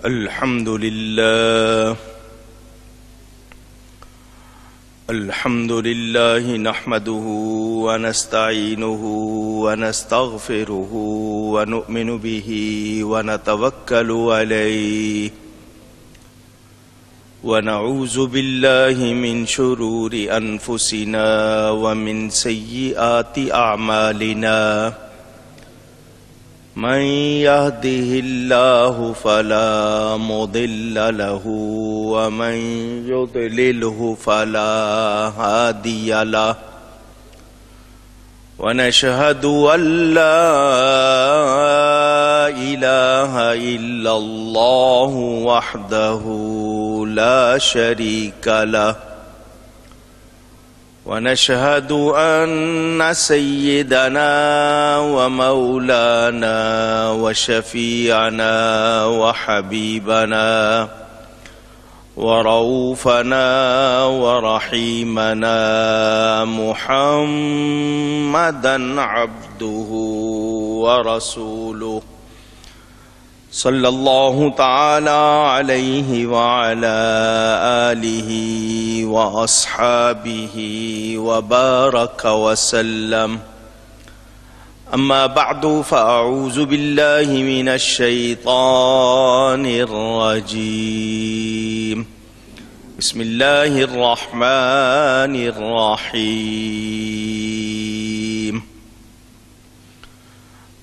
الحمد لله نحمده ونستعينه ونستغفره ونؤمن به ونتوكل عليه ونعوذ بالله من شرور أنفسنا ومن سيئات أعمالنا من يهده الله فلا مضل له ومن يضلله فلا هادي له ونشهد أن لا إله إلا الله وحده لا شريك له ونشهد أن سيدنا ومولانا وشفيعنا وحبيبنا ورؤوفنا ورحيمنا محمدا عبده ورسوله صلى الله تعالى عليه وعلى آله وأصحابه وبارك وسلم أما بعد فأعوذ بالله من الشيطان الرجيم بسم الله الرحمن الرحيم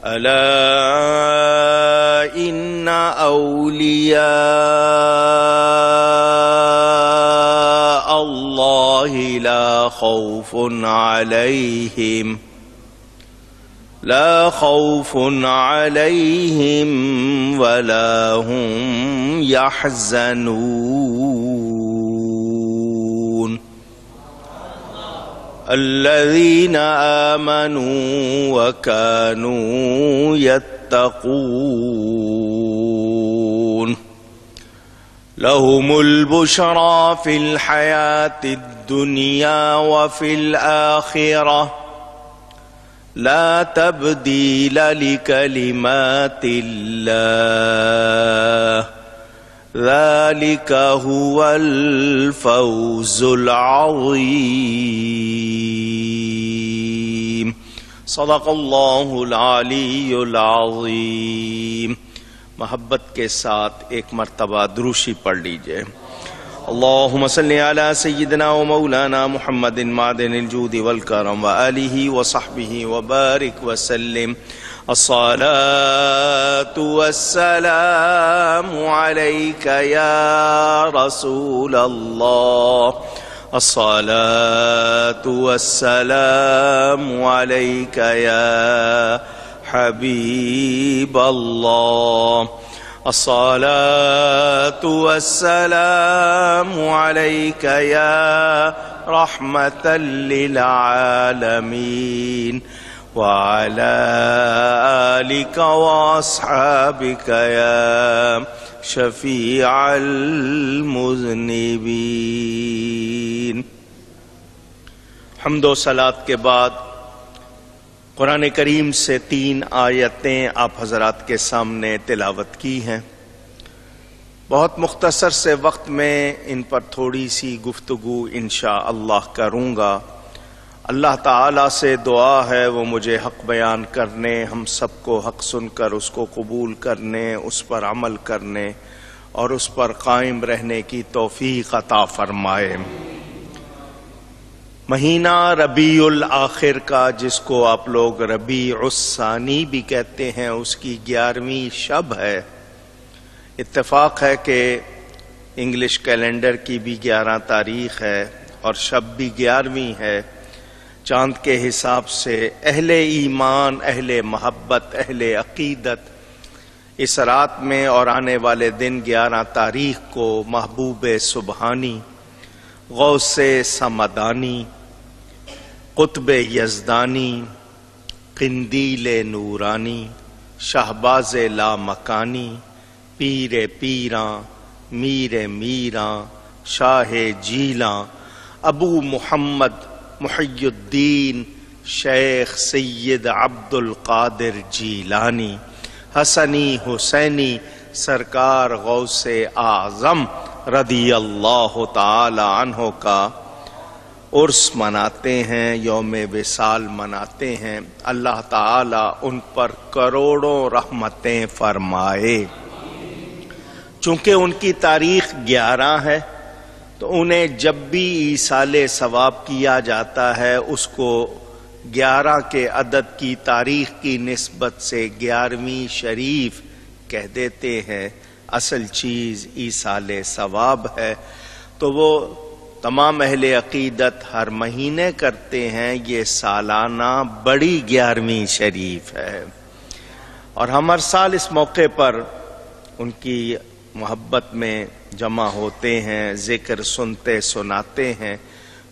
ألا إن أولياء الله لا خوف عليهم ولا هم يحزنون الذين آمنوا وكانوا يتقون لهم البشرى في الحياة الدنيا وفي الآخرة لا تبديل لكلمات الله ذلك هو الفوز العظيم صدق اللہ العلی العظیم. محبت کے ساتھ ایک مرتبہ دروشی پڑھ لیجئے. اللہم صلی علی سیدنا و مولانا محمد معدن الجود والکرم وآلہ وصحبہ وبارک وسلم. الصلاة والسلام عليك يا رسول الله الصلاة والسلام عليك يا حبيب الله الصلاة والسلام عليك يا رحمة للعالمين وعلى آلك وأصحابك يا شفيع المذنبين. حمد و صلات کے بعد قرآن کریم سے 3 آیتیں آپ حضرات کے سامنے تلاوت کی ہیں. بہت مختصر سے وقت میں ان پر تھوڑی سی گفتگو انشاءاللہ کروں گا. اللہ تعالیٰ سے دعا ہے وہ مجھے حق بیان کرنے، ہم سب کو حق سن کر اس کو قبول کرنے، اس پر عمل کرنے اور اس پر قائم رہنے کی توفیق عطا فرمائے. مہینہ ربیع الآخر کا، جس کو آپ لوگ ربیع الثانی بھی کہتے ہیں، اس کی 11ویں شب ہے. اتفاق ہے کہ انگلش کیلنڈر کی بھی 11 تاریخ ہے اور شب بھی 11ویں ہے. چاند کے حساب سے اہل ایمان، اہل محبت، اہل عقیدت اس رات میں اور آنے والے دن 11 تاریخ کو محبوب سبحانی، غوث سمدانی، قطب یزدانی، قندیل نورانی، شہباز لامکانی، پیر پیراں، میر میراں، شاہ جیلاں، ابو محمد محی الدین شیخ سید عبد القادر جیلانی، حسنی حسینی سرکار غوث اعظم رضی اللہ تعالی عنہ کا عرس مناتے ہیں، یوم وصال مناتے ہیں۔ اللہ تعالی ان پر کروڑوں رحمتیں فرمائے۔ چونکہ ان کی تاریخ 11 ہے تو انہیں جب بھی ایصال ثواب کیا جاتا ہے اس کو 11 کے عدد کی تاریخ کی نسبت سے 11ویں شریف کہہ دیتے ہیں۔ اصل چیز ایصال ثواب ہے، تو وہ تمام اہل عقیدت ہر مہینے کرتے ہیں۔ یہ سالانہ بڑی 11ویں شریف ہے، اور ہم ہر سال اس موقع پر ان کی محبت میں جمع ہوتے ہیں، ذکر سنتے سناتے ہیں،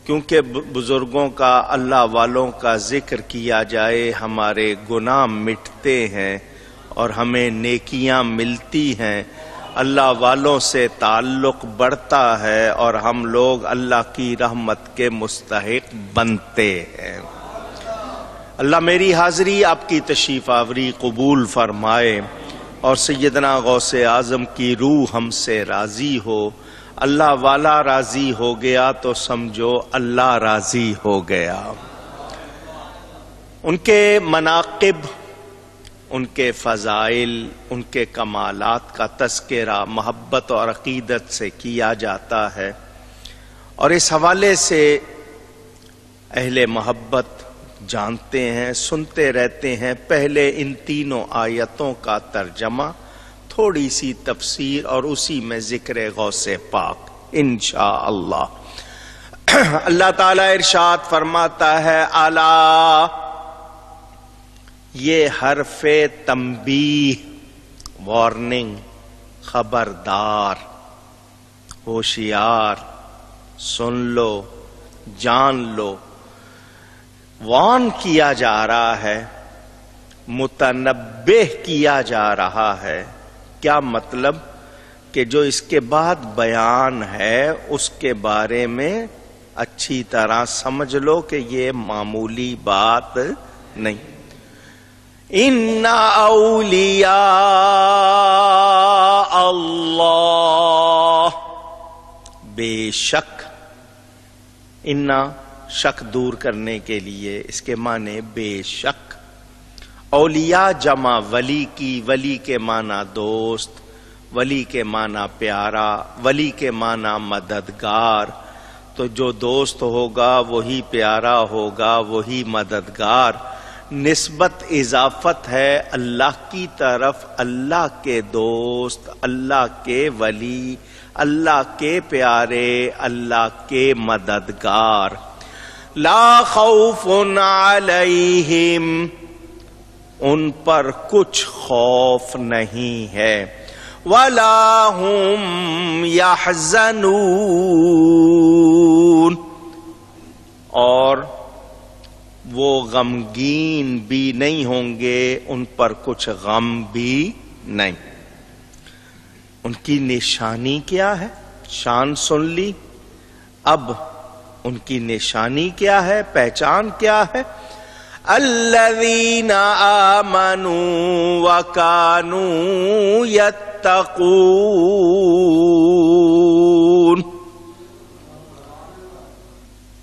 کیونکہ بزرگوں کا، اللہ والوں کا ذکر کیا جائے ہمارے گناہ مٹتے ہیں اور ہمیں نیکیاں ملتی ہیں، اللہ والوں سے تعلق بڑھتا ہے اور ہم لوگ اللہ کی رحمت کے مستحق بنتے ہیں۔ اللہ میری حاضری، آپ کی تشریف آوری قبول فرمائے، اور سیدنا غوث اعظم کی روح ہم سے راضی ہو۔ اللہ والا راضی ہو گیا تو سمجھو اللہ راضی ہو گیا۔ ان کے مناقب، ان کے فضائل، ان کے کمالات کا تذکرہ محبت اور عقیدت سے کیا جاتا ہے، اور اس حوالے سے اہل محبت جانتے ہیں، سنتے رہتے ہیں۔ پہلے ان تینوں آیتوں کا ترجمہ، تھوڑی سی تفسیر، اور اسی میں ذکر غوث پاک انشاءاللہ۔ اللہ تعالی ارشاد فرماتا ہے، الا، یہ حرف تنبیہ، وارننگ، خبردار، ہوشیار، سن لو، جان لو، وارن کیا جا رہا ہے، متنبہ کیا جا رہا ہے۔ کیا مطلب؟ کہ جو اس کے بعد بیان ہے اس کے بارے میں اچھی طرح سمجھ لو کہ یہ معمولی بات نہیں۔ ان اولیاء اللہ، بے شک، ان شک دور کرنے کے لیے اس کے معنی بے شک۔ اولیاء جمع ولی کی، ولی کے معنی دوست، ولی کے معنی پیارا، ولی کے معنی مددگار۔ تو جو دوست ہوگا وہی پیارا ہوگا، وہی مددگار۔ نسبت اضافت ہے اللہ کی طرف، اللہ کے دوست، اللہ کے ولی، اللہ کے پیارے، اللہ کے مددگار۔ لا خوف علیہم، ان پر کچھ خوف نہیں ہے، ولا ہم یحزنون، اور وہ غمگین بھی نہیں ہوں گے، ان پر کچھ غم بھی نہیں۔ ان کی نشانی کیا ہے؟ شان سن لی، اب ان کی نشانی کیا ہے، پہچان کیا ہے؟ الذین آمنوا وکانوا یتقون،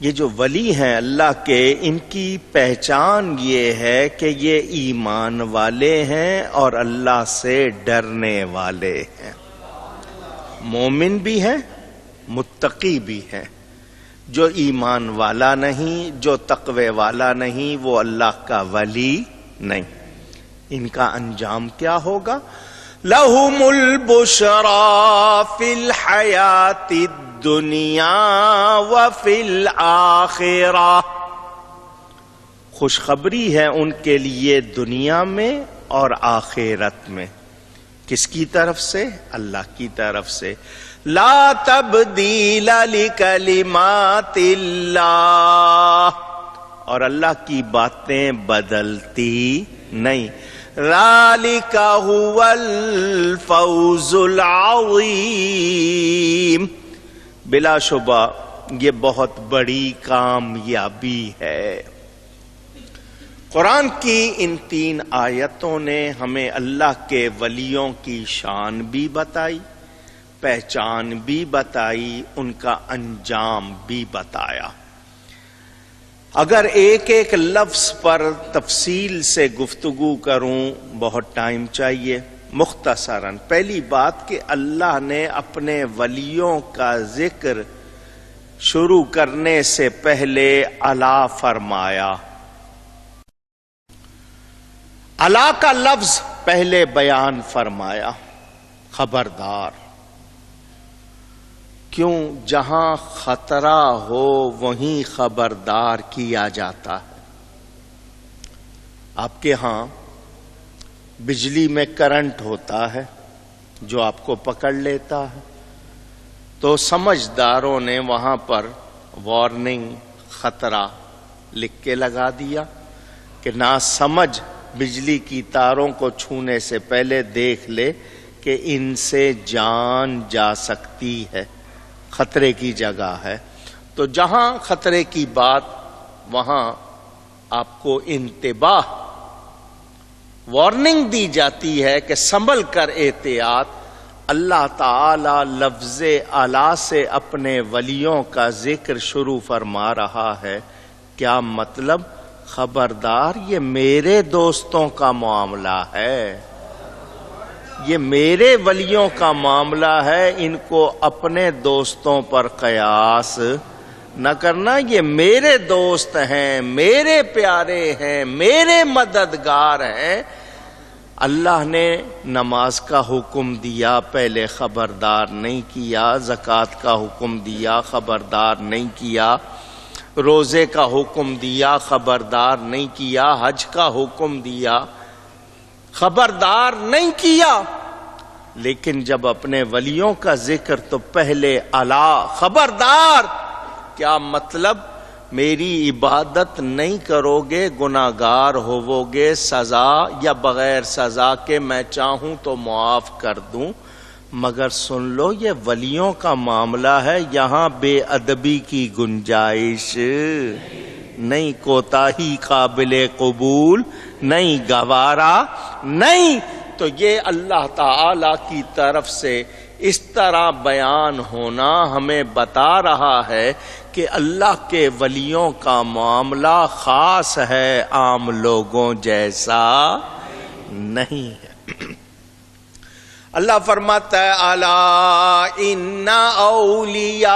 یہ جو ولی ہیں اللہ کے، ان کی پہچان یہ ہے کہ یہ ایمان والے ہیں اور اللہ سے ڈرنے والے ہیں، مومن بھی ہیں، متقی بھی ہیں۔ جو ایمان والا نہیں، جو تقوی والا نہیں، وہ اللہ کا ولی نہیں۔ ان کا انجام کیا ہوگا؟ لَهُمُ الْبُشْرَى فِي الْحَيَاةِ الدُّنْيَا وَفِي الْآخِرَةِ، خوشخبری ہے ان کے لیے دنیا میں اور آخرت میں۔ کس کی طرف سے؟ اللہ کی طرف سے۔ لا تبدیل لکلمات اللہ، اور اللہ کی باتیں بدلتی نہیں۔ ذالک هو الفوز العظیم، بلا شبہ یہ بہت بڑی کامیابی ہے۔ قرآن کی ان 3 آیتوں نے ہمیں اللہ کے ولیوں کی شان بھی بتائی، پہچان بھی بتائی، ان کا انجام بھی بتایا۔ اگر ایک ایک لفظ پر تفصیل سے گفتگو کروں بہت ٹائم چاہیے۔ مختصراً پہلی بات کہ اللہ نے اپنے ولیوں کا ذکر شروع کرنے سے پہلے الا فرمایا۔ الا کا لفظ پہلے بیان فرمایا، خبردار۔ کیوں؟ جہاں خطرہ ہو وہیں خبردار کیا جاتا ہے۔ آپ کے ہاں بجلی میں کرنٹ ہوتا ہے جو آپ کو پکڑ لیتا ہے، تو سمجھداروں نے وہاں پر وارننگ، خطرہ لکھ کے لگا دیا کہ نہ سمجھ بجلی کی تاروں کو چھونے سے پہلے دیکھ لے کہ ان سے جان جا سکتی ہے، خطرے کی جگہ ہے۔ تو جہاں خطرے کی بات وہاں آپ کو انتباہ، وارننگ دی جاتی ہے کہ سنبھل کر احتیاط۔ اللہ تعالی لفظ الا سے اپنے ولیوں کا ذکر شروع فرما رہا ہے۔ کیا مطلب؟ خبردار، یہ میرے دوستوں کا معاملہ ہے، یہ میرے ولیوں کا معاملہ ہے، ان کو اپنے دوستوں پر قیاس نہ کرنا۔ یہ میرے دوست ہیں، میرے پیارے ہیں، میرے مددگار ہیں۔ اللہ نے نماز کا حکم دیا، پہلے خبردار نہیں کیا۔ زکوٰۃ کا حکم دیا، خبردار نہیں کیا۔ روزے کا حکم دیا، خبردار نہیں کیا۔ حج کا حکم دیا، خبردار نہیں کیا۔ لیکن جب اپنے ولیوں کا ذکر تو پہلے الا، خبردار۔ کیا مطلب؟ میری عبادت نہیں کرو گے گناہگار ہوو گے، سزا یا بغیر سزا کے میں چاہوں تو معاف کر دوں، مگر سن لو یہ ولیوں کا معاملہ ہے، یہاں بے ادبی کی گنجائش نہیں، کوتاہی قابل قبول نہیں، گوارا نہیں۔ تو یہ اللہ تعالی کی طرف سے اس طرح بیان ہونا ہمیں بتا رہا ہے کہ اللہ کے ولیوں کا معاملہ خاص ہے، عام لوگوں جیسا نہیں ہے۔ اللہ فرماتا ہے الا ان اولیاء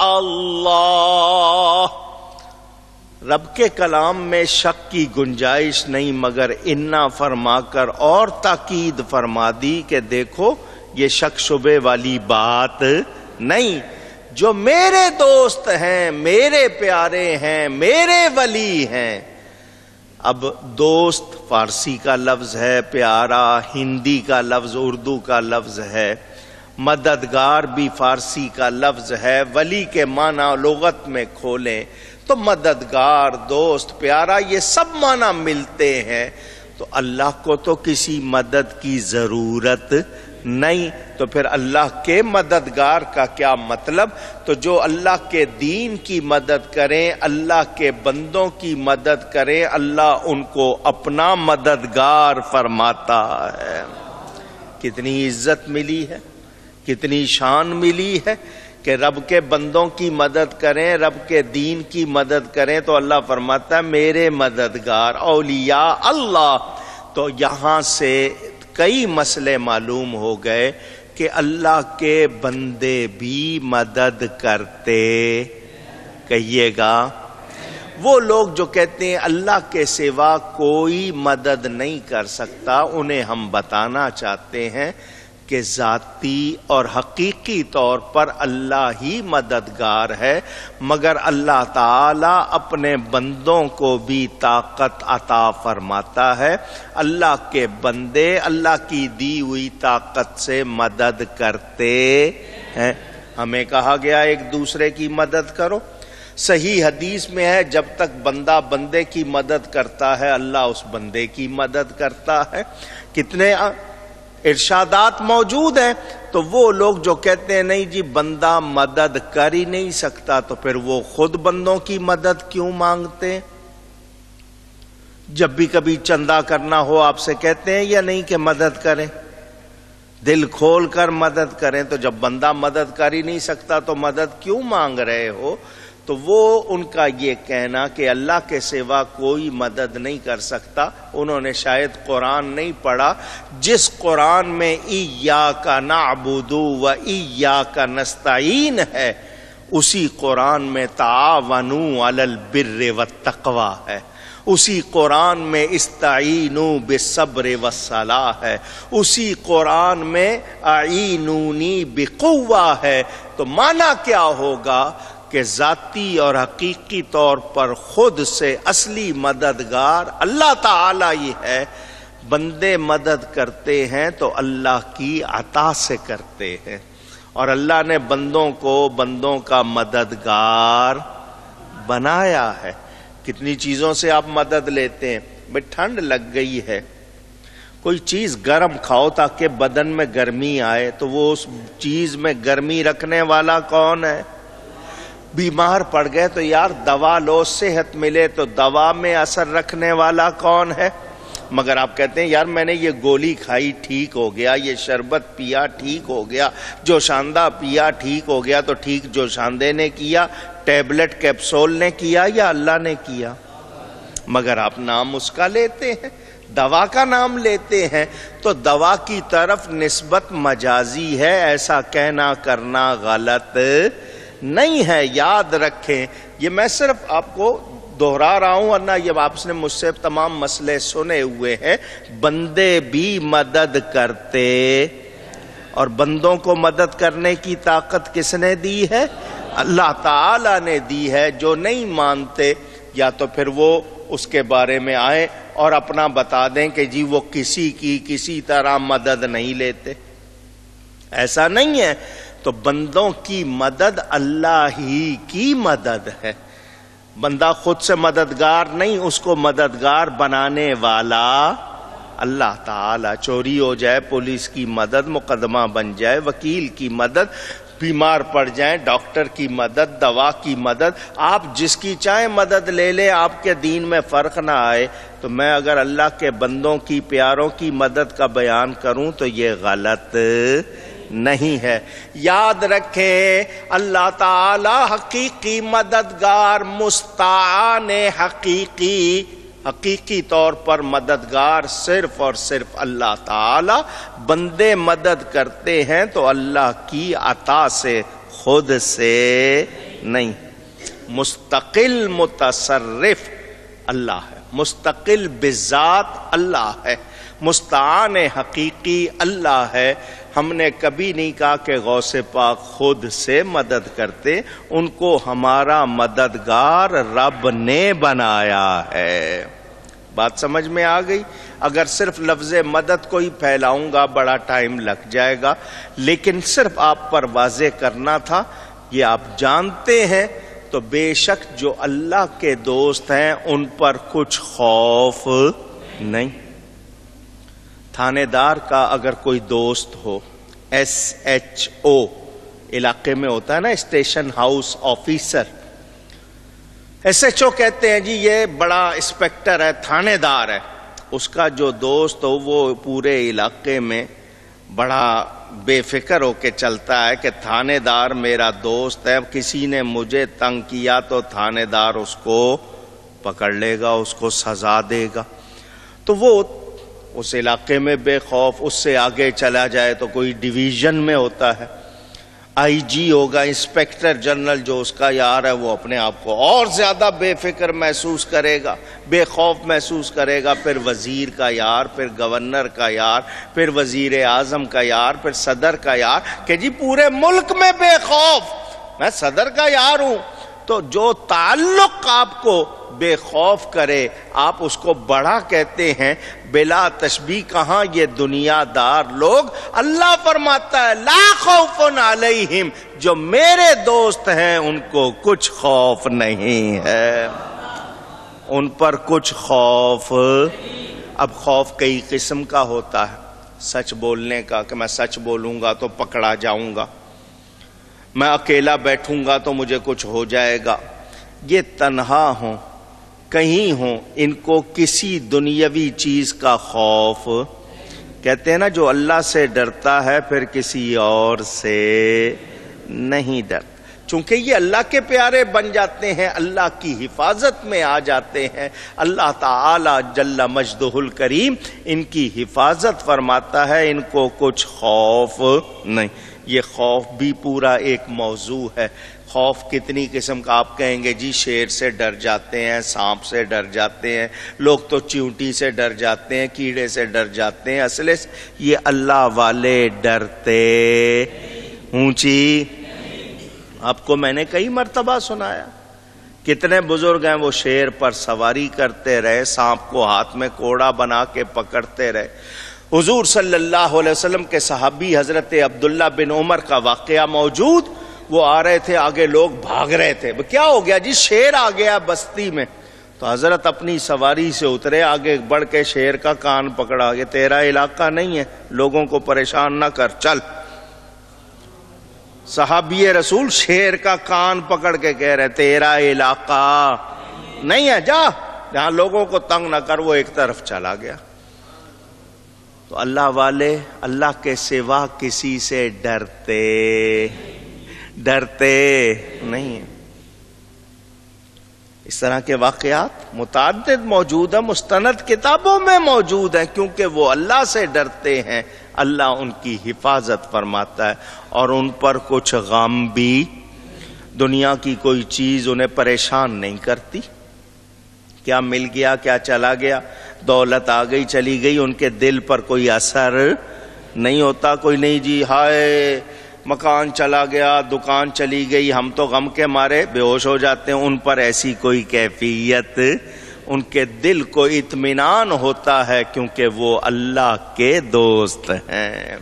اللہ۔ رب کے کلام میں شک کی گنجائش نہیں، مگر انا فرما کر اور تاکید فرما دی کہ دیکھو یہ شک شبے والی بات نہیں۔ جو میرے دوست ہیں، میرے پیارے ہیں، میرے ولی ہیں۔ اب دوست فارسی کا لفظ ہے، پیارا ہندی کا لفظ، اردو کا لفظ ہے، مددگار بھی فارسی کا لفظ ہے۔ ولی کے معنی لغت میں کھولیں تو مددگار، دوست، پیارا، یہ سب معنی ملتے ہیں۔ تو اللہ کو تو کسی مدد کی ضرورت نہیں، تو پھر اللہ کے مددگار کا کیا مطلب؟ تو جو اللہ کے دین کی مدد کریں، اللہ کے بندوں کی مدد کریں، اللہ ان کو اپنا مددگار فرماتا ہے۔ کتنی عزت ملی ہے، کتنی شان ملی ہے کہ رب کے بندوں کی مدد کریں، رب کے دین کی مدد کریں تو اللہ فرماتا ہے میرے مددگار اولیاء اللہ۔ تو یہاں سے کئی مسئلے معلوم ہو گئے کہ اللہ کے بندے بھی مدد کرتے، کہیے گا۔ وہ لوگ جو کہتے ہیں اللہ کے سوا کوئی مدد نہیں کر سکتا، انہیں ہم بتانا چاہتے ہیں کہ ذاتی اور حقیقی طور پر اللہ ہی مددگار ہے، مگر اللہ تعالی اپنے بندوں کو بھی طاقت عطا فرماتا ہے۔ اللہ کے بندے اللہ کی دی ہوئی طاقت سے مدد کرتے ہیں۔ ہمیں کہا گیا ایک دوسرے کی مدد کرو۔ صحیح حدیث میں ہے جب تک بندہ بندے کی مدد کرتا ہے اللہ اس بندے کی مدد کرتا ہے۔ کتنے ارشادات موجود ہیں۔ تو وہ لوگ جو کہتے ہیں نہیں جی بندہ مدد کر ہی نہیں سکتا، تو پھر وہ خود بندوں کی مدد کیوں مانگتے؟ جب بھی کبھی چندہ کرنا ہو آپ سے کہتے ہیں یا نہیں کہ مدد کریں، دل کھول کر مدد کریں؟ تو جب بندہ مدد کر ہی نہیں سکتا تو مدد کیوں مانگ رہے ہو؟ تو وہ ان کا یہ کہنا کہ اللہ کے سوا کوئی مدد نہیں کر سکتا، انہوں نے شاید قرآن نہیں پڑھا، جس قرآن میں ایاک نعبد و ایاک نستعین ہے اسی قرآن میں تعاونوا علی البر والتقوی ہے، اسی قرآن میں استعینوا بالصبر والصلاح ہے، اسی قرآن میں اعینونی بقوہ ہے۔ تو معنی کیا ہوگا کہ ذاتی اور حقیقی طور پر خود سے اصلی مددگار اللہ تعالی ہی ہے۔ بندے مدد کرتے ہیں تو اللہ کی عطا سے کرتے ہیں، اور اللہ نے بندوں کو بندوں کا مددگار بنایا ہے۔ کتنی چیزوں سے آپ مدد لیتے ہیں؟ بھئی ٹھنڈ لگ گئی ہے، کوئی چیز گرم کھاؤ تاکہ بدن میں گرمی آئے، تو وہ اس چیز میں گرمی رکھنے والا کون ہے؟ بیمار پڑ گئے تو یار دوا لو صحت ملے، تو دوا میں اثر رکھنے والا کون ہے؟ مگر آپ کہتے ہیں یار میں نے یہ گولی کھائی ٹھیک ہو گیا، یہ شربت پیا ٹھیک ہو گیا، جوشاندہ پیا ٹھیک ہو گیا۔ تو ٹھیک جوشاندے نے کیا، ٹیبلٹ کیپسول نے کیا، یا اللہ نے کیا؟ مگر آپ نام اس کا لیتے ہیں، دوا کا نام لیتے ہیں، تو دوا کی طرف نسبت مجازی ہے، ایسا کہنا کرنا غلط نہیں ہے۔ یاد رکھیں، یہ میں صرف آپ کو دہرا رہا ہوں، ورنہ یہ آپ نے مجھ سے تمام مسئلے سنے ہوئے ہیں۔ بندے بھی مدد کرتے، اور بندوں کو مدد کرنے کی طاقت کس نے دی ہے؟ اللہ تعالی نے دی ہے۔ جو نہیں مانتے یا تو پھر وہ اس کے بارے میں آئیں اور اپنا بتا دیں کہ جی وہ کسی کی کسی طرح مدد نہیں لیتے، ایسا نہیں ہے۔ تو بندوں کی مدد اللہ ہی کی مدد ہے، بندہ خود سے مددگار نہیں، اس کو مددگار بنانے والا اللہ تعالی۔ چوری ہو جائے پولیس کی مدد، مقدمہ بن جائے وکیل کی مدد، بیمار پڑ جائیں ڈاکٹر کی مدد، دوا کی مدد، آپ جس کی چاہیں مدد لے لیں، آپ کے دین میں فرق نہ آئے۔ تو میں اگر اللہ کے بندوں کی پیاروں کی مدد کا بیان کروں تو یہ غلط نہیں ہے۔ یاد رکھیں، اللہ تعالی حقیقی مددگار، مستعان حقیقی، حقیقی طور پر مددگار صرف اور صرف اللہ تعالی۔ بندے مدد کرتے ہیں تو اللہ کی عطا سے، خود سے نہیں۔ مستقل متصرف اللہ ہے، مستقل بذات اللہ ہے، مستعان حقیقی اللہ ہے۔ ہم نے کبھی نہیں کہا کہ غوث پاک خود سے مدد کرتے، ان کو ہمارا مددگار رب نے بنایا ہے۔ بات سمجھ میں آ گئی؟ اگر صرف لفظ مدد کو ہی پھیلاؤں گا بڑا ٹائم لگ جائے گا، لیکن صرف آپ پر واضح کرنا تھا، یہ آپ جانتے ہیں۔ تو بے شک جو اللہ کے دوست ہیں ان پر کچھ خوف نہیں۔ تھانے دار کا اگر کوئی دوست ہو، SHO علاقے میں ہوتا ہے نا، اسٹیشن ہاؤس آفیسر، SHO کہتے ہیں جی یہ بڑا انسپیکٹر ہے، تھانے دار ہے، اس کا جو دوست ہو وہ پورے علاقے میں بڑا بے فکر ہو کے چلتا ہے کہ تھانے دار میرا دوست ہے، کسی نے مجھے تنگ کیا تو تھانے دار اس کو پکڑ لے گا، اس کو سزا دے گا۔ تو وہ اس علاقے میں بے خوف، اس سے آگے چلا جائے تو کوئی ڈویژن میں ہوتا ہے، IG ہوگا، انسپیکٹر جنرل جو اس کا یار ہے، وہ اپنے آپ کو اور زیادہ بے فکر محسوس کرے گا، بے خوف محسوس کرے گا، پھر وزیر کا یار، پھر گورنر کا یار، پھر وزیر اعظم کا یار، پھر صدر کا یار، کہ جی پورے ملک میں بے خوف، میں صدر کا یار ہوں۔ تو جو تعلق آپ کو بے خوف کرے آپ اس کو بڑا کہتے ہیں، بلا تشبیہ۔ کہاں یہ دنیا دار لوگ، اللہ فرماتا ہے لا خوف علیہم، جو میرے دوست ہیں ان کو کچھ خوف نہیں ہے، ان پر کچھ خوف۔ اب خوف کئی قسم کا ہوتا ہے، سچ بولنے کا کہ میں سچ بولوں گا تو پکڑا جاؤں گا، میں اکیلا بیٹھوں گا تو مجھے کچھ ہو جائے گا، یہ تنہا ہوں کہیں ہوں ان کو کسی دنیاوی چیز کا خوف. کہتے ہیں نا جو اللہ سے ڈرتا ہے پھر کسی اور سے نہیں ڈرتا. چونکہ یہ اللہ کے پیارے بن جاتے ہیں، اللہ کی حفاظت میں آ جاتے ہیں، اللہ تعالی جل مجدہ الکریم ان کی حفاظت فرماتا ہے، ان کو کچھ خوف نہیں. یہ خوف بھی پورا ایک موضوع ہے. خوف کتنی قسم کا؟ آپ کہیں گے جی شیر سے ڈر جاتے ہیں، سانپ سے ڈر جاتے ہیں، لوگ تو چیونٹی سے ڈر جاتے ہیں، کیڑے سے ڈر جاتے ہیں. اصل یہ اللہ والے ڈرتے. اونچی آپ کو میں نے کئی مرتبہ سنایا، کتنے بزرگ ہیں وہ شیر پر سواری کرتے رہے، سانپ کو ہاتھ میں کوڑا بنا کے پکڑتے رہے. حضور صلی اللہ علیہ وسلم کے صحابی حضرت عبداللہ بن عمر کا واقعہ موجود. وہ آ رہے تھے، آگے لوگ بھاگ رہے تھے. کیا ہو گیا جی؟ شیر آ گیا بستی میں. تو حضرت اپنی سواری سے اترے، آگے بڑھ کے شیر کا کان پکڑا کہ تیرا علاقہ نہیں ہے، لوگوں کو پریشان نہ کر، چل. صحابی رسول شیر کا کان پکڑ کے کہہ رہے تیرا علاقہ نہیں ہے، جا جہاں لوگوں کو تنگ نہ کر. وہ ایک طرف چلا گیا. تو اللہ والے اللہ کے سوا کسی سے ڈرتے نہیں ہیں. اس طرح کے واقعات متعدد موجود ہیں، مستند کتابوں میں موجود ہیں. کیونکہ وہ اللہ سے ڈرتے ہیں، اللہ ان کی حفاظت فرماتا ہے، اور ان پر کچھ غم بھی، دنیا کی کوئی چیز انہیں پریشان نہیں کرتی. کیا مل گیا، کیا چلا گیا، دولت آ گئی چلی گئی، ان کے دل پر کوئی اثر نہیں ہوتا. کوئی نہیں جی ہائے مکان چلا گیا، دکان چلی گئی، ہم تو غم کے مارے بے ہوش ہو جاتے ہیں. ان پر ایسی کوئی کیفیت، ان کے دل کو اطمینان ہوتا ہے کیونکہ وہ اللہ کے دوست ہیں.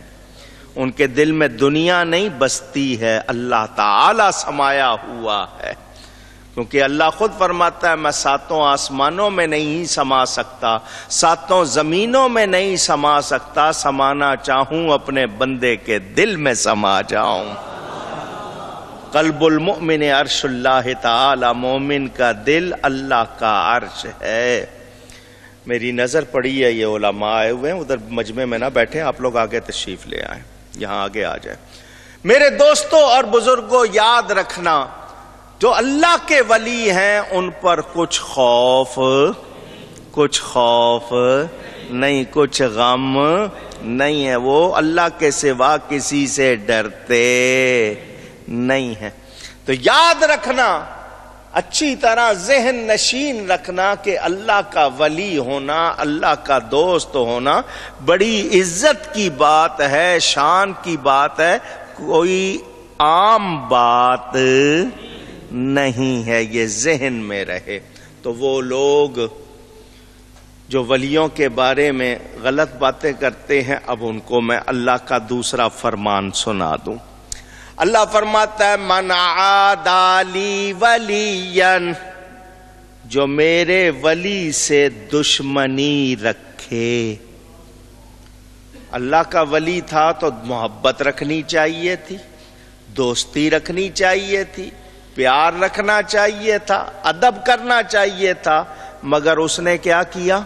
ان کے دل میں دنیا نہیں بستی ہے، اللہ تعالی سمایا ہوا ہے. کیونکہ اللہ خود فرماتا ہے میں 7 آسمانوں میں نہیں سما سکتا، 7 زمینوں میں نہیں سما سکتا، سمانا چاہوں اپنے بندے کے دل میں سما جاؤں. قلب المؤمن عرش اللہ تعالی، مومن کا دل اللہ کا عرش ہے. میری نظر پڑی ہے یہ علماء آئے ہوئے ہیں، ادھر مجمع میں نہ بیٹھیں، آپ لوگ آگے تشریف لے آئیں، یہاں آگے آ جائیں. میرے دوستوں اور بزرگوں یاد رکھنا، جو اللہ کے ولی ہیں ان پر کچھ خوف نہیں، کچھ غم نہیں ہے. وہ اللہ کے سوا کسی سے ڈرتے نہیں ہیں. تو یاد رکھنا، اچھی طرح ذہن نشین رکھنا کہ اللہ کا ولی ہونا، اللہ کا دوست ہونا بڑی عزت کی بات ہے، شان کی بات ہے، کوئی عام بات نہیں ہے. یہ ذہن میں رہے. تو وہ لوگ جو ولیوں کے بارے میں غلط باتیں کرتے ہیں، اب ان کو میں اللہ کا دوسرا فرمان سنا دوں. اللہ فرماتا ہے من عادی لی ولیا، جو میرے ولی سے دشمنی رکھے. اللہ کا ولی تھا تو محبت رکھنی چاہیے تھی، دوستی رکھنی چاہیے تھی، پیار رکھنا چاہیے تھا، ادب کرنا چاہیے تھا، مگر اس نے کیا کیا؟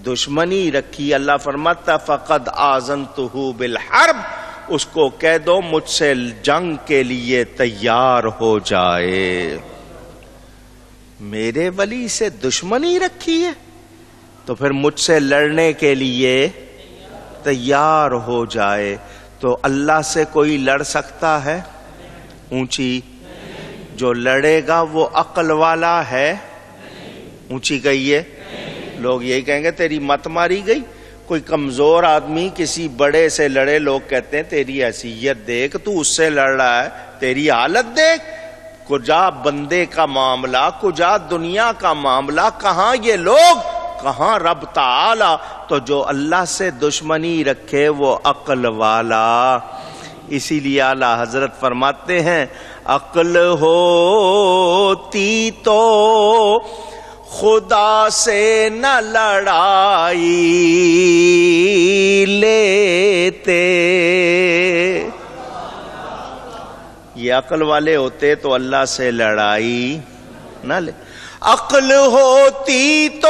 دشمنی رکھی. اللہ فرماتا فقد آذنتہ بالحرب، اس کو کہہ دو مجھ سے جنگ کے لیے تیار ہو جائے. میرے ولی سے دشمنی رکھی ہے تو پھر مجھ سے لڑنے کے لیے تیار ہو جائے. تو اللہ سے کوئی لڑ سکتا ہے؟ اونچی. جو لڑے گا وہ عقل والا ہے؟ اونچی کہیے. لوگ یہی کہیں گے تیری مت ماری گئی. کوئی کمزور آدمی کسی بڑے سے لڑے، لوگ کہتے ہیں تیری حیثیت دیکھ، تو اس سے لڑ رہا ہے، تیری حالت دیکھ. کجا بندے کا معاملہ، کجا دنیا کا معاملہ، کہاں یہ لوگ، کہاں رب تعالی. تو جو اللہ سے دشمنی رکھے وہ عقل والا. اسی لیے اعلیٰ حضرت فرماتے ہیں عقل ہوتی تو خدا سے نہ لڑائی لیتے. یہ عقل والے ہوتے تو اللہ سے لڑائی نہ لے. عقل ہوتی تو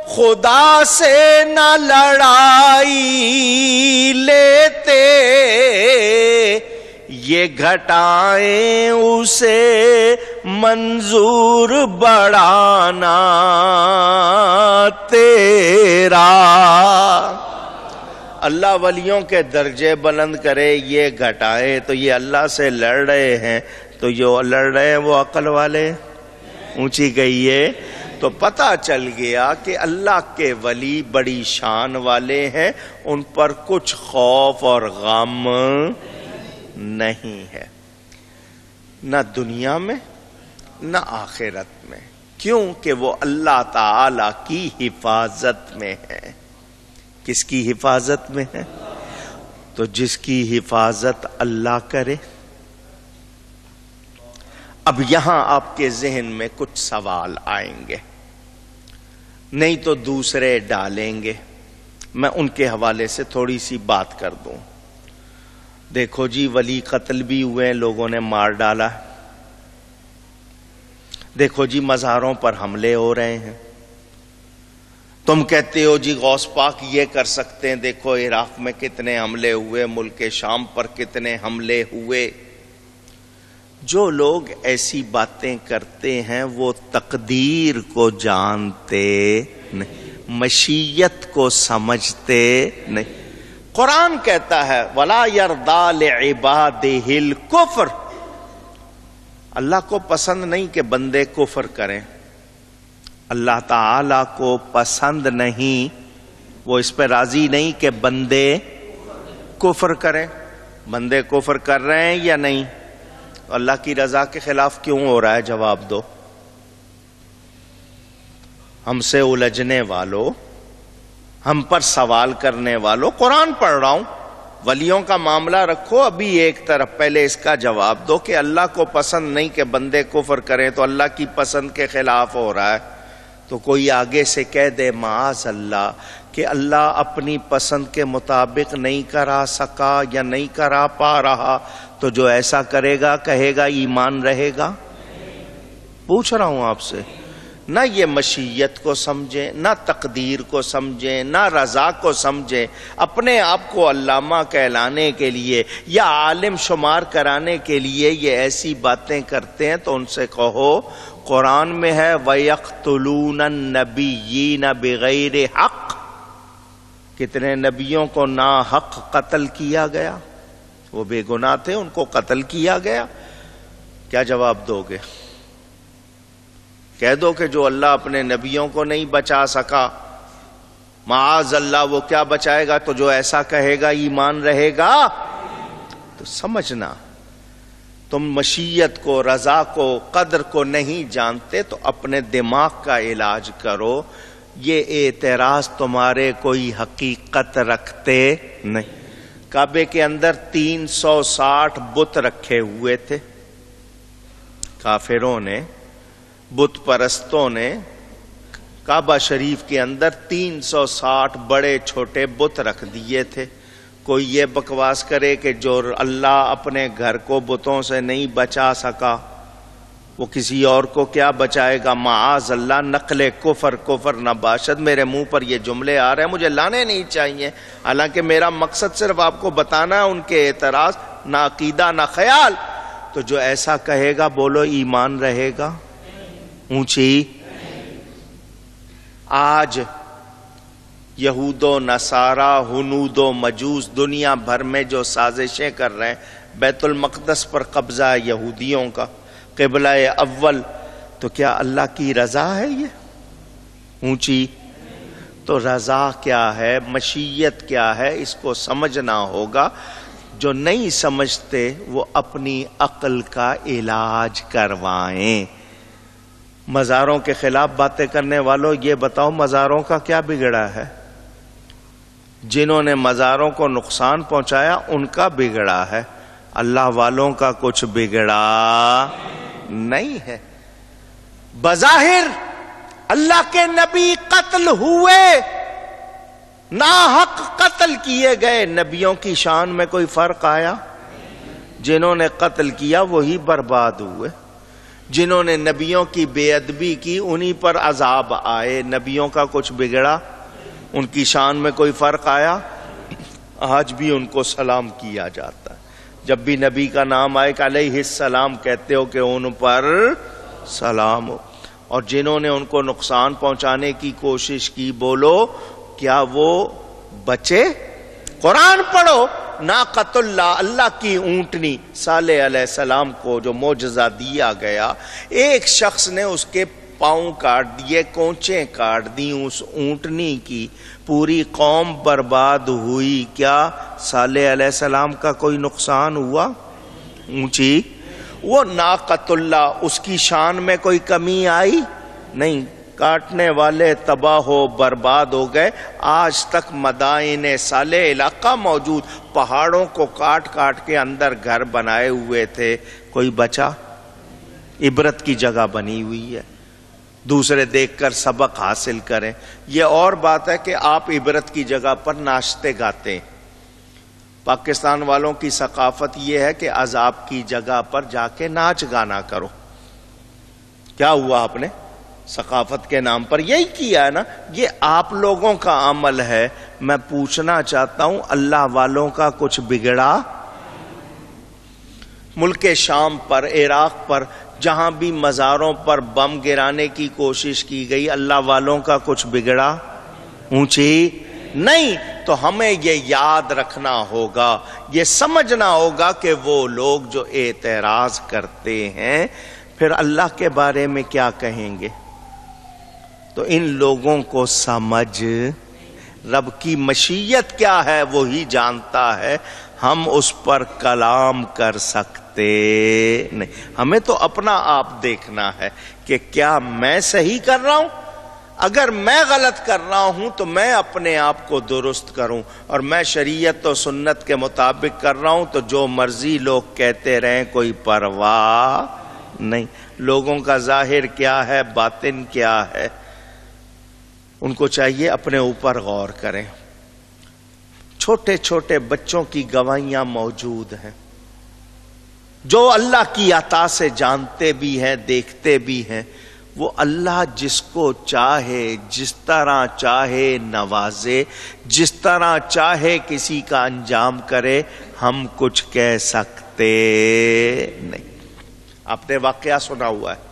خدا سے نہ لڑائی لیتے، یہ گھٹائیں اسے منظور بڑھانا تیرا۔ اللہ ولیوں کے درجے بلند کرے، یہ گھٹائے تو یہ اللہ سے لڑ رہے ہیں، تو جو لڑ رہے ہیں وہ عقل والے اونچی گئی ہے۔ تو پتہ چل گیا کہ اللہ کے ولی بڑی شان والے ہیں، ان پر کچھ خوف اور غم نہیں ہے، نہ دنیا میں نہ آخرت میں، کیونکہ وہ اللہ تعالی کی حفاظت میں ہے۔ کس کی حفاظت میں ہے؟ تو جس کی حفاظت اللہ کرے۔ اب یہاں آپ کے ذہن میں کچھ سوال آئیں گے، نہیں تو دوسرے ڈالیں گے، میں ان کے حوالے سے تھوڑی سی بات کر دوں۔ دیکھو جی، ولی قتل بھی ہوئے ہیں، لوگوں نے مار ڈالا۔ دیکھو جی، مزاروں پر حملے ہو رہے ہیں۔ تم کہتے ہو جی غوث پاک یہ کر سکتے ہیں، دیکھو عراق میں کتنے حملے ہوئے، ملک شام پر کتنے حملے ہوئے۔ جو لوگ ایسی باتیں کرتے ہیں وہ تقدیر کو جانتے نہیں، مشیت کو سمجھتے نہیں۔ قرآن کہتا ہے وَلَا يَرْضَى لِعِبَادِهِ الْكُفْرَ، اللہ کو پسند نہیں کہ بندے کفر کریں، اللہ تعالی کو پسند نہیں، وہ اس پہ راضی نہیں کہ بندے کفر کریں۔ بندے کفر کر رہے ہیں یا نہیں؟ اللہ کی رضا کے خلاف کیوں ہو رہا ہے؟ جواب دو۔ ہم سے الجھنے والوں، ہم پر سوال کرنے والوں، قرآن پڑھ رہا ہوں، ولیوں کا معاملہ رکھو ابھی ایک طرف، پہلے اس کا جواب دو کہ اللہ کو پسند نہیں کہ بندے کفر کریں، تو اللہ کی پسند کے خلاف ہو رہا ہے۔ تو کوئی آگے سے کہہ دے معاذ اللہ کہ اللہ اپنی پسند کے مطابق نہیں کرا سکا یا نہیں کرا پا رہا، تو جو ایسا کرے گا کہے گا ایمان رہے گا؟ پوچھ رہا ہوں آپ سے۔ نہ یہ مشیت کو سمجھیں، نہ تقدیر کو سمجھیں، نہ رضا کو سمجھیں، اپنے آپ کو علامہ کہلانے کے لیے یا عالم شمار کرانے کے لیے یہ ایسی باتیں کرتے ہیں، تو ان سے کہو قرآن میں ہے وَيَقْتُلُونَ النَّبِيِّينَ بِغَيْرِ حق، کتنے نبیوں کو ناحق قتل کیا گیا، وہ بے گناہ تھے، ان کو قتل کیا گیا۔ کیا جواب دو گے؟ کہہ دو کہ جو اللہ اپنے نبیوں کو نہیں بچا سکا، معاذ اللہ وہ کیا بچائے گا؟ تو جو ایسا کہے گا ایمان رہے گا؟ تو سمجھنا، تم مشیت کو، رضا کو، قدر کو نہیں جانتے تو اپنے دماغ کا علاج کرو۔ یہ اعتراض تمہارے کوئی حقیقت رکھتے نہیں۔ کعبے کے اندر 360 بت رکھے ہوئے تھے، کافروں نے، بت پرستوں نے کعبہ شریف کے اندر 360 بڑے چھوٹے بت رکھ دیے تھے۔ کوئی یہ بکواس کرے کہ جو اللہ اپنے گھر کو بتوں سے نہیں بچا سکا وہ کسی اور کو کیا بچائے گا؟ معاذ اللہ، نقل کفر نباشد۔ میرے منہ پر یہ جملے آ رہے ہیں، مجھے لانے نہیں چاہیے، حالانکہ میرا مقصد صرف آپ کو بتانا ہے ان کے اعتراض، نہ عقیدہ نہ خیال۔ تو جو ایسا کہے گا بولو ایمان رہے گا؟ اونچی۔ آج یہود و نصارہ، ہنود و مجوس دنیا بھر میں جو سازشیں کر رہے ہیں، بیت المقدس پر قبضہ یہودیوں کا، قبلہ اول، تو کیا اللہ کی رضا ہے یہ؟ اونچی۔ تو رضا کیا ہے، مشیت کیا ہے، اس کو سمجھنا ہوگا۔ جو نہیں سمجھتے وہ اپنی عقل کا علاج کروائیں۔ مزاروں کے خلاف باتیں کرنے والوں، یہ بتاؤ مزاروں کا کیا بگڑا ہے؟ جنہوں نے مزاروں کو نقصان پہنچایا ان کا بگڑا ہے، اللہ والوں کا کچھ بگڑا نہیں ہے۔ بظاہر اللہ کے نبی قتل ہوئے، ناحق قتل کیے گئے، نبیوں کی شان میں کوئی فرق آیا؟ جنہوں نے قتل کیا وہی برباد ہوئے، جنہوں نے نبیوں کی بے ادبی کی انہی پر عذاب آئے، نبیوں کا کچھ بگڑا؟ ان کی شان میں کوئی فرق آیا؟ آج بھی ان کو سلام کیا جاتا ہے، جب بھی نبی کا نام آئے کہ علیہ السلام کہتے ہو کہ ان پر سلام ہو۔ اور جنہوں نے ان کو نقصان پہنچانے کی کوشش کی، بولو کیا وہ بچے؟ قرآن پڑھو، ناقۃ اللہ، اللہ کی اونٹنی، صالح علیہ السلام کو جو معجزہ دیا گیا، ایک شخص نے اس کے پاؤں کاٹ دیے، کونچیں کاٹ دی اس اونٹنی کی، پوری قوم برباد ہوئی۔ کیا صالح علیہ السلام کا کوئی نقصان ہوا؟ اونچی وہ ناقۃ اللہ، اس کی شان میں کوئی کمی آئی نہیں، کاٹنے والے تباہ ہو برباد ہو گئے۔ آج تک مدائن صالح علاقہ موجود، پہاڑوں کو کاٹ کاٹ کے اندر گھر بنائے ہوئے تھے، کوئی بچا؟ عبرت کی جگہ بنی ہوئی ہے، دوسرے دیکھ کر سبق حاصل کریں۔ یہ اور بات ہے کہ آپ عبرت کی جگہ پر ناچتے گاتے ہیں۔ پاکستان والوں کی ثقافت یہ ہے کہ عذاب کی جگہ پر جا کے ناچ گانا کرو۔ کیا ہوا؟ آپ نے ثقافت کے نام پر یہی کیا ہے نا، یہ آپ لوگوں کا عمل ہے۔ میں پوچھنا چاہتا ہوں، اللہ والوں کا کچھ بگڑا؟ ملک شام پر، عراق پر، جہاں بھی مزاروں پر بم گرانے کی کوشش کی گئی، اللہ والوں کا کچھ بگڑا؟ اونچی نہیں۔ تو ہمیں یہ یاد رکھنا ہوگا، یہ سمجھنا ہوگا کہ وہ لوگ جو اعتراض کرتے ہیں پھر اللہ کے بارے میں کیا کہیں گے، تو ان لوگوں کو سمجھ، رب کی مشیت کیا ہے وہی جانتا ہے، ہم اس پر کلام کر سکتے نہیں۔ ہمیں تو اپنا آپ دیکھنا ہے کہ کیا میں صحیح کر رہا ہوں، اگر میں غلط کر رہا ہوں تو میں اپنے آپ کو درست کروں، اور میں شریعت و سنت کے مطابق کر رہا ہوں تو جو مرضی لوگ کہتے رہیں کوئی پرواہ نہیں۔ لوگوں کا ظاہر کیا ہے، باطن کیا ہے، ان کو چاہیے اپنے اوپر غور کریں۔ چھوٹے چھوٹے بچوں کی گواہیاں موجود ہیں، جو اللہ کی عطا سے جانتے بھی ہیں، دیکھتے بھی ہیں۔ وہ اللہ جس کو چاہے، جس طرح چاہے نوازے، جس طرح چاہے کسی کا انجام کرے، ہم کچھ کہہ سکتے نہیں۔ آپ نے واقعہ سنا ہوا ہے،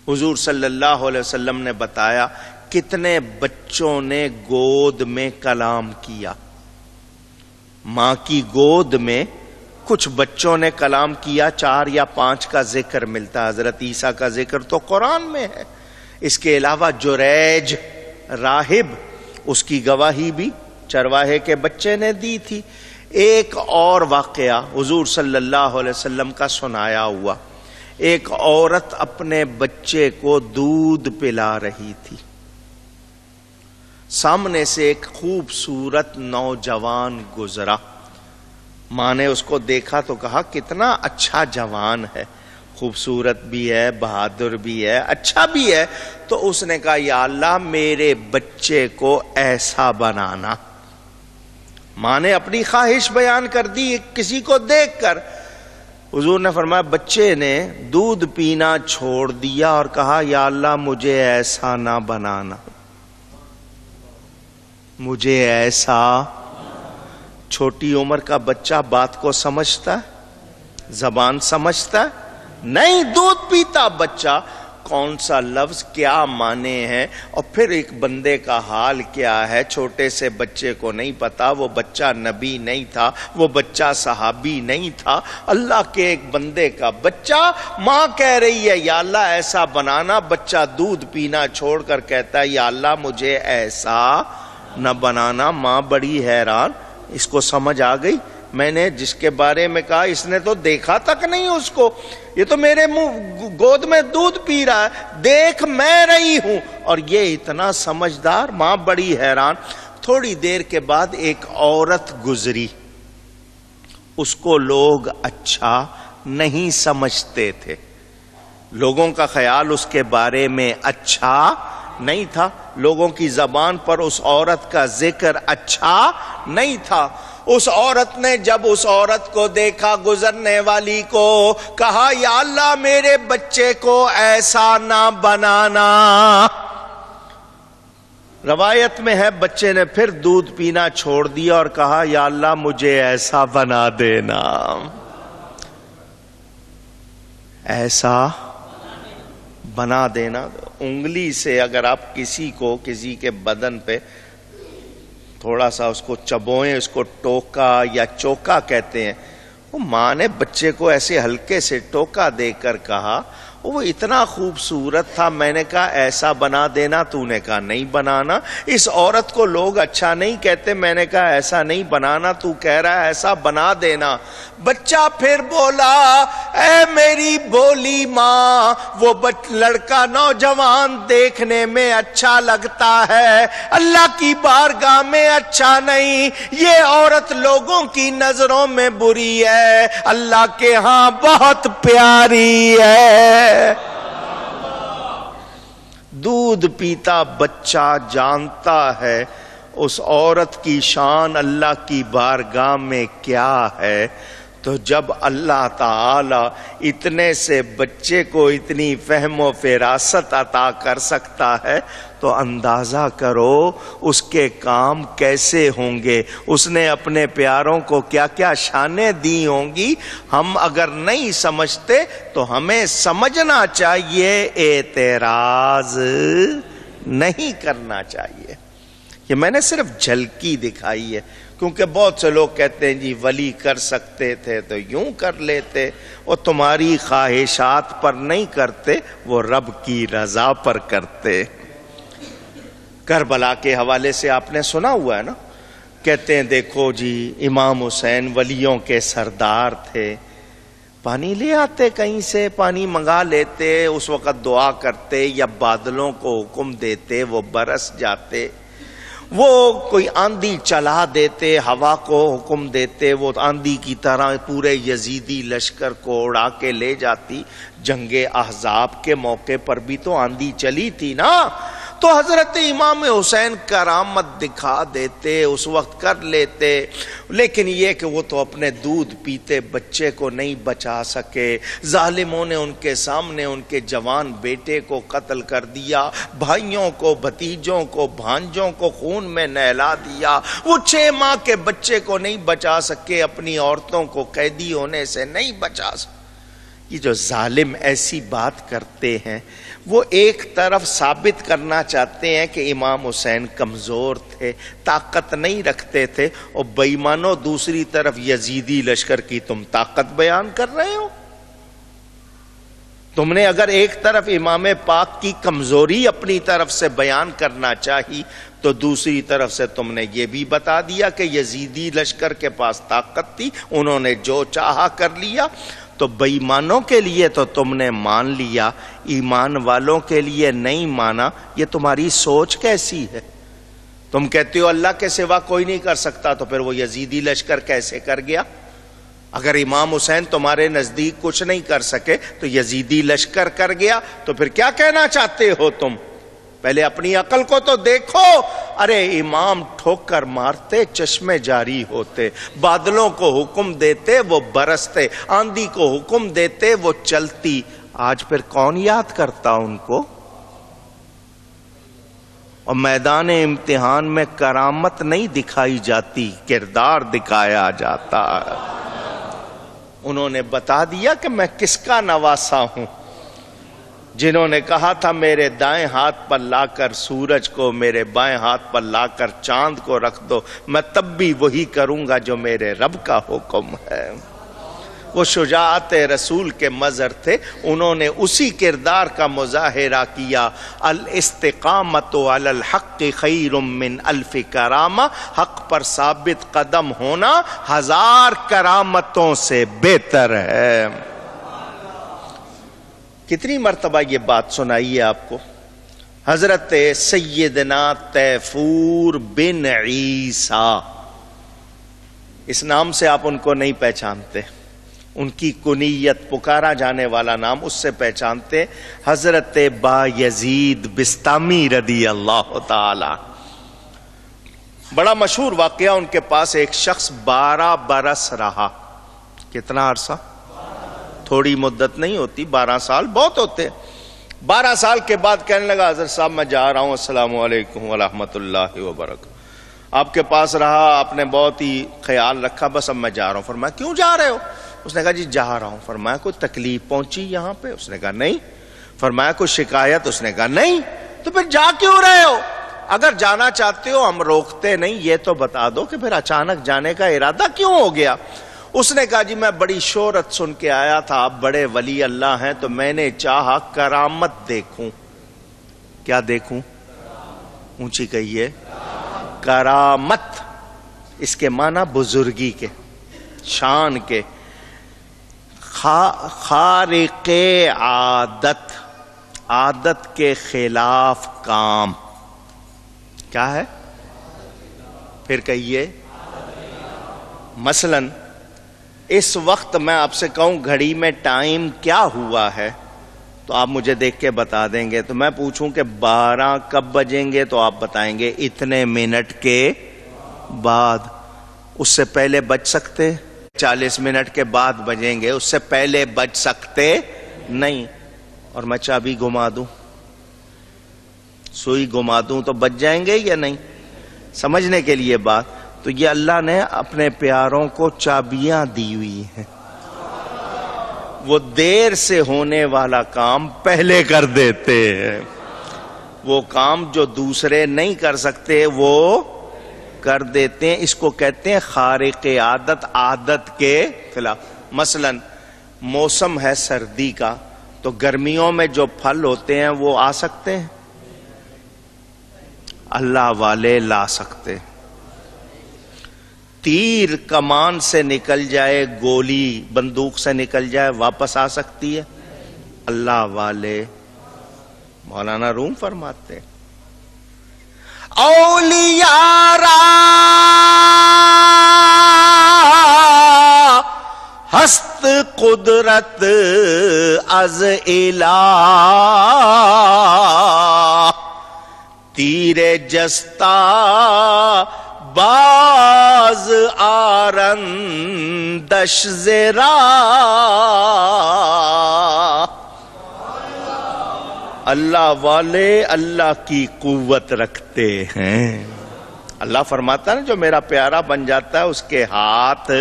حضور صلی اللہ علیہ وسلم نے بتایا کتنے بچوں نے گود میں کلام کیا۔ ماں کی گود میں کچھ بچوں نے کلام کیا، 4 یا 5 کا ذکر ملتا ہے۔ حضرت عیسیٰ کا ذکر تو قرآن میں ہے۔ اس کے علاوہ جریج راہب، اس کی گواہی بھی چرواہے کے بچے نے دی تھی۔ ایک اور واقعہ حضور صلی اللہ علیہ وسلم کا سنایا ہوا، ایک عورت اپنے بچے کو دودھ پلا رہی تھی، سامنے سے ایک خوبصورت نوجوان گزرا، ماں نے اس کو دیکھا تو کہا کتنا اچھا جوان ہے، خوبصورت بھی ہے، بہادر بھی ہے، اچھا بھی ہے۔ تو اس نے کہا یا اللہ میرے بچے کو ایسا بنانا۔ ماں نے اپنی خواہش بیان کر دی کسی کو دیکھ کر۔ حضور نے فرمایا بچے نے دودھ پینا چھوڑ دیا اور کہا یا اللہ مجھے ایسا نہ بنانا، مجھے ایسا۔ چھوٹی عمر کا بچہ بات کو سمجھتا ہے، زبان سمجھتا ہے نہیں، دودھ پیتا بچہ کون سا لفظ کیا معنی ہے، اور پھر ایک بندے کا حال کیا ہے، چھوٹے سے بچے کو نہیں پتا، وہ بچہ نبی نہیں تھا، وہ بچہ صحابی نہیں تھا، اللہ کے ایک بندے کا بچہ، ماں کہہ رہی ہے یا اللہ ایسا بنانا، بچہ دودھ پینا چھوڑ کر کہتا ہے یا اللہ مجھے ایسا نہ بنانا۔ ماں بڑی حیران، اس کو سمجھ آ گئی، میں نے جس کے بارے میں کہا اس نے تو دیکھا تک نہیں اس کو، یہ تو میرے منہ گود میں دودھ پی رہا ہے، دیکھ میں رہی ہوں، اور یہ اتنا سمجھدار۔ ماں بڑی حیران۔ تھوڑی دیر کے بعد ایک عورت گزری، اس کو لوگ اچھا نہیں سمجھتے تھے، لوگوں کا خیال اس کے بارے میں اچھا نہیں تھا، لوگوں کی زبان پر اس عورت کا ذکر اچھا نہیں تھا۔ اس عورت نے جب اس عورت کو دیکھا گزرنے والی کو، کہا یا اللہ میرے بچے کو ایسا نہ بنانا۔ روایت میں ہے بچے نے پھر دودھ پینا چھوڑ دیا اور کہا یا اللہ مجھے ایسا بنا دینا، ایسا بنا دینا۔ انگلی سے اگر آپ کسی کے بدن پہ تھوڑا سا اس کو چبوئیں، اس کو ٹوکا یا چوکا کہتے ہیں، وہ ماں نے بچے کو ایسے ہلکے سے ٹوکا دے کر کہا وہ اتنا خوبصورت تھا، میں نے کہا ایسا بنا دینا، تو نے کہا نہیں بنانا۔ اس عورت کو لوگ اچھا نہیں کہتے، میں نے کہا ایسا نہیں بنانا، تو کہہ رہا ہے ایسا بنا دینا۔ بچہ پھر بولا اے میری بولی ماں، وہ لڑکا نوجوان دیکھنے میں اچھا لگتا ہے، اللہ کی بارگاہ میں اچھا نہیں، یہ عورت لوگوں کی نظروں میں بری ہے، اللہ کے ہاں بہت پیاری ہے۔ دودھ پیتا بچہ جانتا ہے اس عورت کی شان اللہ کی بارگاہ میں کیا ہے، تو جب اللہ تعالی اتنے سے بچے کو اتنی فہم و فراست عطا کر سکتا ہے تو اندازہ کرو اس کے کام کیسے ہوں گے، اس نے اپنے پیاروں کو کیا کیا شانیں دی ہوں گی۔ ہم اگر نہیں سمجھتے تو ہمیں سمجھنا چاہیے، اعتراض نہیں کرنا چاہیے۔ یہ میں نے صرف جھلکی دکھائی ہے، کیونکہ بہت سے لوگ کہتے ہیں جی ولی کر سکتے تھے تو یوں کر لیتے، اور تمہاری خواہشات پر نہیں کرتے، وہ رب کی رضا پر کرتے۔ کربلا کے حوالے سے آپ نے سنا ہوا ہے نا، کہتے ہیں دیکھو جی امام حسین ولیوں کے سردار تھے، پانی لے آتے کہیں سے، پانی منگا لیتے، اس وقت دعا کرتے یا بادلوں کو حکم دیتے وہ برس جاتے، وہ کوئی آندھی چلا دیتے، ہوا کو حکم دیتے، وہ آندھی کی طرح پورے یزیدی لشکر کو اڑا کے لے جاتی۔ جنگ احزاب کے موقع پر بھی تو آندھی چلی تھی نا، تو حضرت امام حسین کرامت دکھا دیتے، اس وقت کر لیتے، لیکن یہ کہ وہ تو اپنے دودھ پیتے بچے کو نہیں بچا سکے، ظالموں نے ان کے سامنے ان کے جوان بیٹے کو قتل کر دیا، بھائیوں کو، بھتیجوں کو، بھانجوں کو خون میں نہلا دیا، وہ 6 ماہ کے بچے کو نہیں بچا سکے، اپنی عورتوں کو قیدی ہونے سے نہیں بچا سکے۔ یہ جو ظالم ایسی بات کرتے ہیں وہ ایک طرف ثابت کرنا چاہتے ہیں کہ امام حسین کمزور تھے، طاقت نہیں رکھتے تھے، اور بے ایمانوں دوسری طرف یزیدی لشکر کی تم طاقت بیان کر رہے ہو۔ تم نے اگر ایک طرف امام پاک کی کمزوری اپنی طرف سے بیان کرنا چاہی تو دوسری طرف سے تم نے یہ بھی بتا دیا کہ یزیدی لشکر کے پاس طاقت تھی، انہوں نے جو چاہا کر لیا۔ تو بے ایمانوں کے لیے تو تم نے مان لیا، ایمان والوں کے لیے نہیں مانا۔ یہ تمہاری سوچ کیسی ہے؟ تم کہتے ہو اللہ کے سوا کوئی نہیں کر سکتا، تو پھر وہ یزیدی لشکر کیسے کر گیا؟ اگر امام حسین تمہارے نزدیک کچھ نہیں کر سکے تو یزیدی لشکر کر گیا، تو پھر کیا کہنا چاہتے ہو تم؟ پہلے اپنی عقل کو تو دیکھو۔ ارے امام ٹھوکر مارتے چشمے جاری ہوتے، بادلوں کو حکم دیتے وہ برستے، آندھی کو حکم دیتے وہ چلتی۔ آج پھر کون یاد کرتا ان کو؟ اور میدان امتحان میں کرامت نہیں دکھائی جاتی، کردار دکھایا جاتا۔ انہوں نے بتا دیا کہ میں کس کا نواسا ہوں۔ جنہوں نے کہا تھا میرے دائیں ہاتھ پر لا کر سورج کو، میرے بائیں ہاتھ پر لا کر چاند کو رکھ دو، میں تب بھی وہی کروں گا جو میرے رب کا حکم ہے۔ وہ شجاعت رسول کے مظہر تھے، انہوں نے اسی کردار کا مظاہرہ کیا۔ الاستقامت علی الحق خیر من الف کرامہ، حق پر ثابت قدم ہونا 1000 کرامتوں سے بہتر ہے۔ کتنی مرتبہ یہ بات سنائی ہے آپ کو؟ حضرت سیدنا تیفور بن عیسیٰ، اس نام سے آپ ان کو نہیں پہچانتے، ان کی کنیت پکارا جانے والا نام اس سے پہچانتے، حضرت با یزید بستامی رضی اللہ تعالی۔ بڑا مشہور واقعہ، ان کے پاس ایک شخص 12 برس رہا. کتنا عرصہ؟ تھوڑی مدت نہیں ہوتی، 12 سال بہت ہوتے. 12 سال کے بعد کہنے لگا حضرت صاحب میں جا رہا ہوں، السلام علیکم ورحمۃ اللہ وبرکاتہ. آپ کے پاس رہا، آپ نے بہت ہی خیال رکھا، بس اب میں جا رہا ہوں. فرمایا کیوں جا رہے ہو؟ اس نے کہا جی جا رہا ہوں. فرمایا کوئی تکلیف پہنچی یہاں پہ؟ اس نے کہا نہیں. فرمایا کوئی شکایت؟ اس نے کہا نہیں. تو پھر جا کیوں رہے ہو؟ اگر جانا چاہتے ہو ہم روکتے نہیں، یہ تو بتا دو کہ پھر اچانک جانے کا ارادہ کیوں ہو گیا؟ اس نے کہا جی میں بڑی شہرت سن کے آیا تھا، آپ بڑے ولی اللہ ہیں، تو میں نے چاہا کرامت دیکھوں. کیا دیکھوں؟ اونچی کہیے. کرامت، اس کے معنی بزرگی کے، شان کے. خارق عادت، عادت کے خلاف کام. کیا ہے؟ پھر کہیے. مثلا اس وقت میں آپ سے کہوں گھڑی میں ٹائم کیا ہوا ہے تو آپ مجھے دیکھ کے بتا دیں گے. تو میں پوچھوں کہ 12 کب بجیں گے تو آپ بتائیں گے اتنے منٹ کے بعد. اس سے پہلے بج سکتے؟ 40 منٹ کے بعد بجیں گے، اس سے پہلے بج سکتے نہیں. اور میں چابی گھما دوں، سوئی گھما دوں تو بج جائیں گے یا نہیں؟ سمجھنے کے لیے بات. تو یہ اللہ نے اپنے پیاروں کو چابیاں دی ہوئی ہیں، وہ دیر سے ہونے والا کام پہلے کر دیتے ہیں. وہ کام جو دوسرے نہیں کر سکتے وہ کر دیتے ہیں. اس کو کہتے ہیں خارق عادت، عادت کے خلاف. مثلا موسم ہے سردی کا، تو گرمیوں میں جو پھل ہوتے ہیں وہ آ سکتے ہیں؟ اللہ والے لا سکتے. تیر کمان سے نکل جائے، گولی بندوق سے نکل جائے، واپس آ سکتی ہے؟ اللہ والے. مولانا روم فرماتے اولیاء را ہست قدرت از الہ، تیر جستا باز آرندش زرا. اللہ والے اللہ کی قوت رکھتے ہیں. اللہ فرماتا ہے جو میرا پیارا بن جاتا ہے اس کے ہاتھ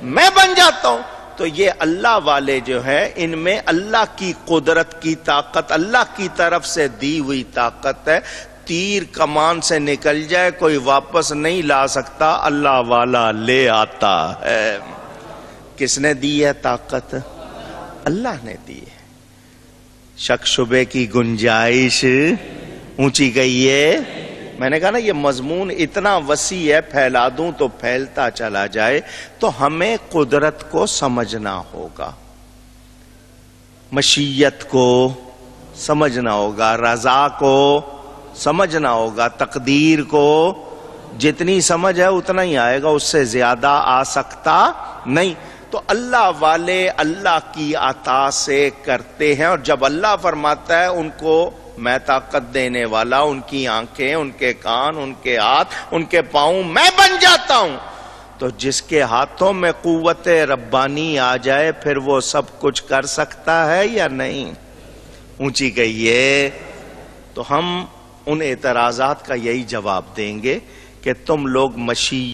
میں بن جاتا ہوں. تو یہ اللہ والے جو ہے ان میں اللہ کی قدرت کی طاقت، اللہ کی طرف سے دی ہوئی طاقت ہے. تیر کمان سے نکل جائے کوئی واپس نہیں لا سکتا، اللہ والا لے آتا ہے. کس نے دی ہے طاقت؟ اللہ نے دی ہے. شک شبے کی گنجائش اونچی گئی ہے. میں نے کہا نا یہ مضمون اتنا وسیع ہے، پھیلا دوں تو پھیلتا چلا جائے. تو ہمیں قدرت کو سمجھنا ہوگا، مشیت کو سمجھنا ہوگا، رضا کو سمجھنا ہوگا، تقدیر کو جتنی سمجھ ہے اتنا ہی آئے گا، اس سے زیادہ آ سکتا نہیں. تو اللہ والے اللہ کی عطا سے کرتے ہیں. اور جب اللہ فرماتا ہے ان کو میں طاقت دینے والا، ان کی آنکھیں، ان کے کان، ان کے ہاتھ، ان کے پاؤں میں بن جاتا ہوں، تو جس کے ہاتھوں میں قوت ربانی آ جائے پھر وہ سب کچھ کر سکتا ہے یا نہیں؟ اونچی کہیے. تو ہم ان اعتراضات کا یہی جواب دیں گے کہ تم لوگ مشیت